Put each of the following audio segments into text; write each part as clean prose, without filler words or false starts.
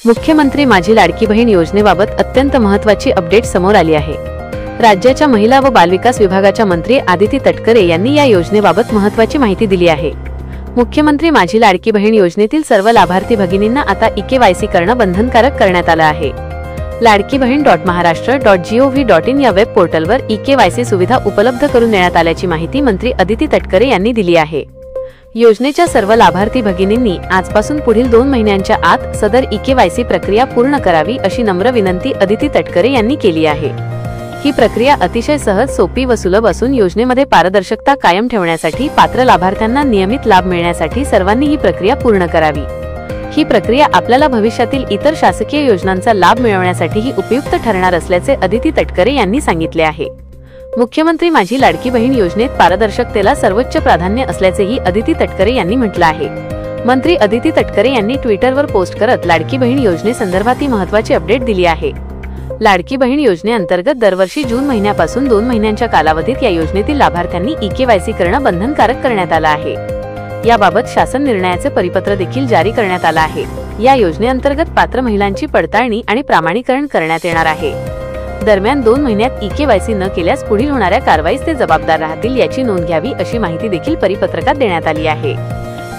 मुख्यमंत्री माझी लाडकी बहीण योजनेबाबत अत्यंत महत्त्वाची अपडेट समोर आली आहे। राज्याच्या महिला व बालविकास विभागाच्या मंत्री आदिती तटकरे यांनी या योजनेबाबत महत्त्वाची माहिती दिली आहे। मुख्यमंत्री माझी लाडकी बहीण योजनेतील सर्व लाभार्थी भगिनींना आता ई-केवायसी करणं बंधनकारक करण्यात आलं आहे। ladkibaheen.maharashtra.gov.in या वेब पोर्टलवर ई-केवायसी सुविधा उपलब्ध करून देण्यात आल्याची माहिती मंत्री आदिती तटकरे यांनी दिली आहे। योजनेच्या सर्व लाभार्थी भगिनींनी आजपासून पुढील 2 महिन्यांच्या आत सदर ई-केवायसी प्रक्रिया पूर्ण करावी अशी नम्र विनंती आदिती तटकरे यांनी केली आहे। ही प्रक्रिया अतिशय सहज, सोपी व सुलभ असून योजनेमध्ये पारदर्शकता कायम ठेवण्यासाठी पात्र लाभार्थ्यांना नियमित लाभ मिळण्यासाठी सर्वांनी ही प्रक्रिया पूर्ण करावी। ही प्रक्रिया आपल्याला भविष्यातील इतर शासकीय योजनांचा लाभ मिळवण्यासाठीही उपयुक्त ठरणार असल्याचे आदिती तटकरे यांनी सांगितले आहे। मुख्यमंत्री माझी लाडकी बहीण योजनेत पारदर्शकतेला सर्वोच्च प्राधान्य असल्याचेही आदिती तटकरे यांनी म्हटलं आहे। मंत्री आदिती तटकरे यांनी ट्विटरवर पोस्ट करत लाडकी बहीण योजनेसंदर्भात महत्त्वाची अपडेट दिली आहे। लाडकी बहीण योजनेअंतर्गत दरवर्षी जून महिन्यापासून 2 महिन्यांच्या कालावधीत या योजनेतील लाभार्थ्यांनी ई-केवायसी करणं बंधनकारक करण्यात आलं आहे। याबाबत शासन निर्णयाचे परिपत्र देखील जारी करण्यात आलं आहे। या योजनेअंतर्गत पात्र महिलांची पडताळणी आणि प्रमाणीकरण करण्यात येणार आहे। दरम्यान 2 महिन्यात ई-केवायसी न केल्यास पुढील होणाऱ्या कारवाईस ते जबाबदार राहतील याची नोंद घ्यावी अशी माहिती देखील परिपत्रकात देण्यात आली आहे।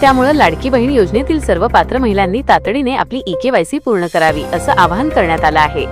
त्यामुळे लाडकी बहीण योजनेतील सर्व पात्र महिलांनी तातडीने आपली ई-केवायसी पूर्ण करावी असं आवाहन करण्यात आलं आहे।